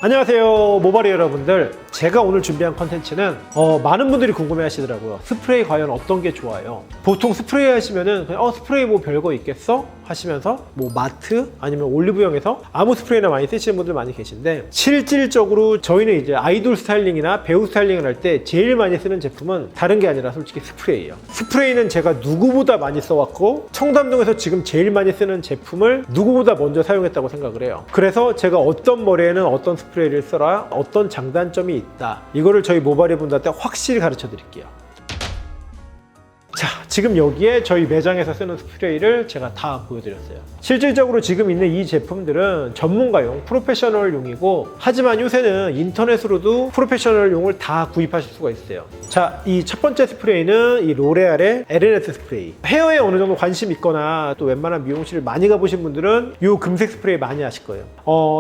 안녕하세요 모바리 여러분들, 제가 오늘 준비한 컨텐츠는 많은 분들이 궁금해 하시더라고요. 스프레이 과연 어떤 게 좋아요? 보통 스프레이 하시면은 그냥 스프레이 뭐 별거 있겠어? 하시면서 뭐 마트 아니면 올리브영에서 아무 스프레이나 많이 쓰시는 분들 많이 계신데, 실질적으로 저희는 이제 아이돌 스타일링이나 배우 스타일링을 할 때 제일 많이 쓰는 제품은 다른 게 아니라 솔직히 스프레이예요. 스프레이는 제가 누구보다 많이 써왔고, 청담동에서 지금 제일 많이 쓰는 제품을 누구보다 먼저 사용했다고 생각을 해요. 그래서 제가 어떤 머리에는 어떤 스프레이를 써라, 어떤 장단점이 있다, 이거를 저희 모바리 분들한테 확실히 가르쳐 드릴게요. 자, 지금 여기에 저희 매장에서 쓰는 스프레이를 제가 다 보여드렸어요. 실질적으로 지금 있는 이 제품들은 전문가용, 프로페셔널용이고, 하지만 요새는 인터넷으로도 프로페셔널용을 다 구입하실 수가 있어요. 자, 이 첫 번째 스프레이는 이 로레알의 에르네스 스프레이. 헤어에 어느 정도 관심 있거나 또 웬만한 미용실을 많이 가보신 분들은 이 금색 스프레이 많이 아실 거예요.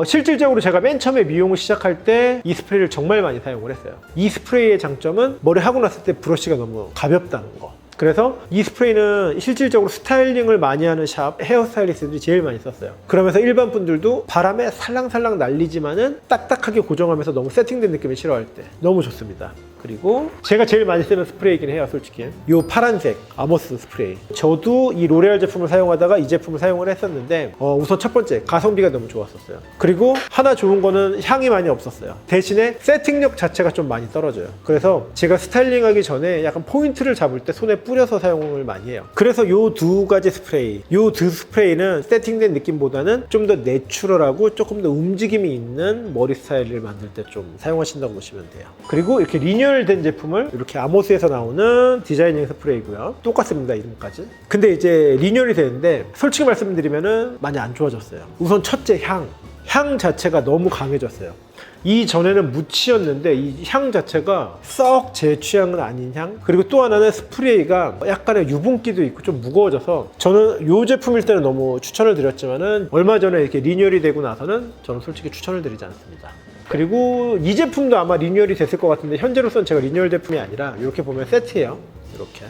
실질적으로 제가 맨 처음에 미용을 시작할 때 이 스프레이를 정말 많이 사용을 했어요. 이 스프레이의 장점은 머리 하고 났을 때 브러쉬가 너무 가볍다는 거. 그래서 이 스프레이는 실질적으로 스타일링을 많이 하는 샵 헤어스타일리스트들이 제일 많이 썼어요. 그러면서 일반 분들도 바람에 살랑살랑 날리지만은 딱딱하게 고정하면서 너무 세팅된 느낌을 싫어할 때 너무 좋습니다. 그리고 제가 제일 많이 쓰는 스프레이긴 해요, 솔직히. 이 파란색 아모스 스프레이. 저도 이 로레알 제품을 사용하다가 이 제품을 사용을 했었는데, 우선 첫 번째, 가성비가 너무 좋았었어요. 그리고 하나 좋은 거는 향이 많이 없었어요. 대신에 세팅력 자체가 좀 많이 떨어져요. 그래서 제가 스타일링하기 전에 약간 포인트를 잡을 때 손에 뿌려서 사용을 많이 해요. 그래서 이 두 가지 스프레이, 이 두 스프레이는 세팅된 느낌보다는 좀 더 내추럴하고 조금 더 움직임이 있는 머리 스타일을 만들 때 좀 사용하신다고 보시면 돼요. 그리고 이렇게 리뉴얼된 제품을 이렇게 아모스에서 나오는 디자이닝 스프레이고요. 똑같습니다, 이름까지. 근데 이제 리뉴얼이 되는데 솔직히 말씀드리면은 많이 안 좋아졌어요. 우선 첫째, 향 자체가 너무 강해졌어요. 이전에는 무치였는데 이 향 자체가 썩 제 취향은 아닌 향. 그리고 또 하나는 스프레이가 약간의 유분기도 있고 좀 무거워져서, 저는 이 제품일 때는 너무 추천을 드렸지만은 얼마 전에 이렇게 리뉴얼이 되고 나서는 저는 솔직히 추천을 드리지 않습니다. 그리고 이 제품도 아마 리뉴얼이 됐을 것 같은데, 현재로서는 제가 리뉴얼 제품이 아니라 이렇게 보면 세트예요. 이렇게.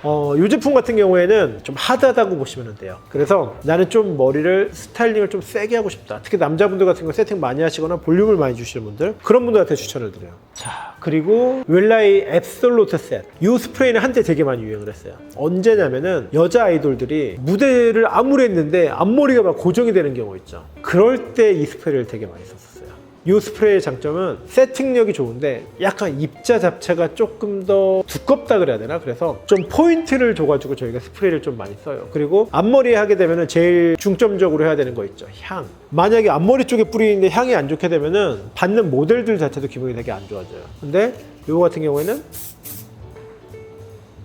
이 제품 같은 경우에는 좀 하드하다고 보시면 돼요. 그래서 나는 좀 머리를 스타일링을 좀 세게 하고 싶다, 특히 남자분들 같은 경우 세팅 많이 하시거나 볼륨을 많이 주시는 분들, 그런 분들한테 추천을 드려요. 자, 그리고 웰라이 앱솔루트 셋. 이 스프레이는 한때 되게 많이 유행을 했어요. 언제냐면은 여자 아이돌들이 무대를 아무리 했는데 앞머리가 막 고정이 되는 경우 있죠. 그럴 때 이 스프레이를 되게 많이 썼어요. 이 스프레이의 장점은 세팅력이 좋은데 약간 입자 자체가 조금 더 두껍다 그래야 되나? 그래서 좀 포인트를 줘가지고 저희가 스프레이를 좀 많이 써요. 그리고 앞머리에 하게 되면은 제일 중점적으로 해야 되는 거 있죠, 향. 만약에 앞머리 쪽에 뿌리는데 향이 안 좋게 되면은 받는 모델들 자체도 기분이 되게 안 좋아져요. 근데 이거 같은 경우에는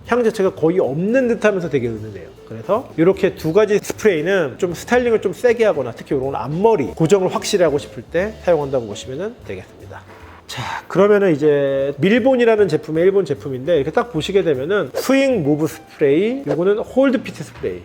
향 자체가 거의 없는 듯 하면서 되게 은은해요. 그래서 이렇게 두 가지 스프레이는 좀 스타일링을 좀 세게 하거나, 특히 이런 앞머리 고정을 확실히 하고 싶을 때 사용한다고 보시면 되겠습니다. 자, 그러면은 이제 밀본이라는 제품의 일본 제품인데, 이렇게 딱 보시게 되면은 스윙 무브 스프레이, 요거는 홀드 피트 스프레이.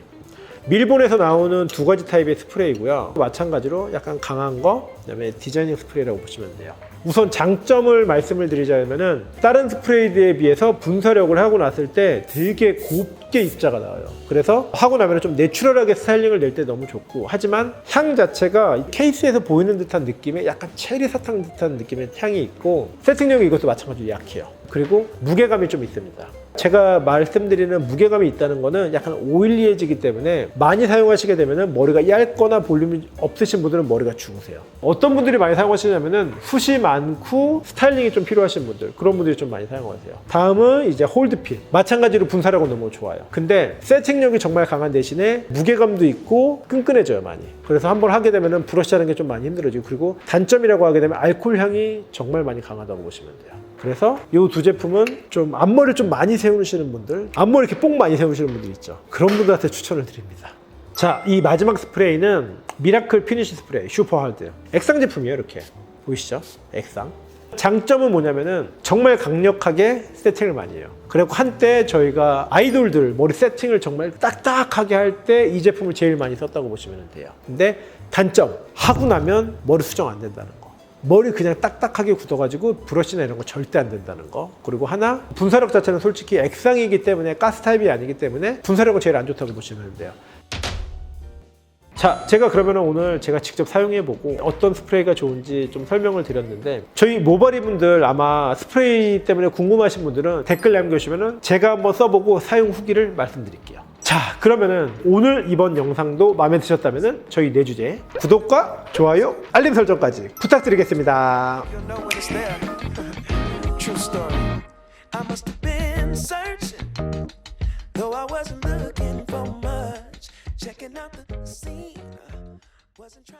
밀본에서 나오는 두 가지 타입의 스프레이고요. 마찬가지로 약간 강한 거, 그다음에 디자이닝 스프레이라고 보시면 돼요. 우선 장점을 말씀을 드리자면은, 다른 스프레이에 비해서 분사력을 하고 났을 때 되게 곱게 입자가 나와요. 그래서 하고 나면 좀 내추럴하게 스타일링을 낼 때 너무 좋고, 하지만 향 자체가 케이스에서 보이는 듯한 느낌의 약간 체리 사탕 듯한 느낌의 향이 있고, 세팅력이 이것도 마찬가지로 약해요. 그리고 무게감이 좀 있습니다. 제가 말씀드리는 무게감이 있다는 거는 약간 오일리해지기 때문에 많이 사용하시게 되면 머리가 얇거나 볼륨이 없으신 분들은 머리가 죽으세요. 어떤 분들이 많이 사용하시냐면은 숱이 많고 스타일링이 좀 필요하신 분들, 그런 분들이 좀 많이 사용하세요. 다음은 이제 홀드핏. 마찬가지로 분사력은 너무 좋아요. 근데 세팅력이 정말 강한 대신에 무게감도 있고 끈끈해져요, 많이. 그래서 한번 하게 되면은 브러쉬하는 게 좀 많이 힘들어지고, 그리고 단점이라고 하게 되면 알코올 향이 정말 많이 강하다고 보시면 돼요. 그래서 이 두 제품은 좀 앞머리를 좀 많이 세우시는 분들, 앞머리 이렇게 뽕 많이 세우시는 분들 있죠. 그런 분들한테 추천을 드립니다. 자, 이 마지막 스프레이는 미라클 피니쉬 스프레이 슈퍼 하드. 액상 제품이에요. 이렇게 보이시죠? 액상. 장점은 뭐냐면은 정말 강력하게 세팅을 많이 해요. 그리고 한때 저희가 아이돌들 머리 세팅을 정말 딱딱하게 할 때 이 제품을 제일 많이 썼다고 보시면 돼요. 근데 단점, 하고 나면 머리 수정 안 된다는 거. 머리 그냥 딱딱하게 굳어가지고 브러쉬나 이런 거 절대 안 된다는 거. 그리고 하나, 분사력 자체는 솔직히 액상이기 때문에 가스 타입이 아니기 때문에 분사력은 제일 안 좋다고 보시면 돼요. 자, 제가 그러면 오늘 제가 직접 사용해보고 어떤 스프레이가 좋은지 좀 설명을 드렸는데, 저희 모바리 분들 아마 스프레이 때문에 궁금하신 분들은 댓글 남겨주시면 제가 한번 써보고 사용 후기를 말씀드릴게요. 자, 그러면은 오늘 이번 영상도 마음에 드셨다면 저희 내주제 구독과 좋아요, 알림 설정까지 부탁드리겠습니다. You know when it's there. True story. I must have been searching, though I wasn't looking for much. Checking out the scene, wasn't trying.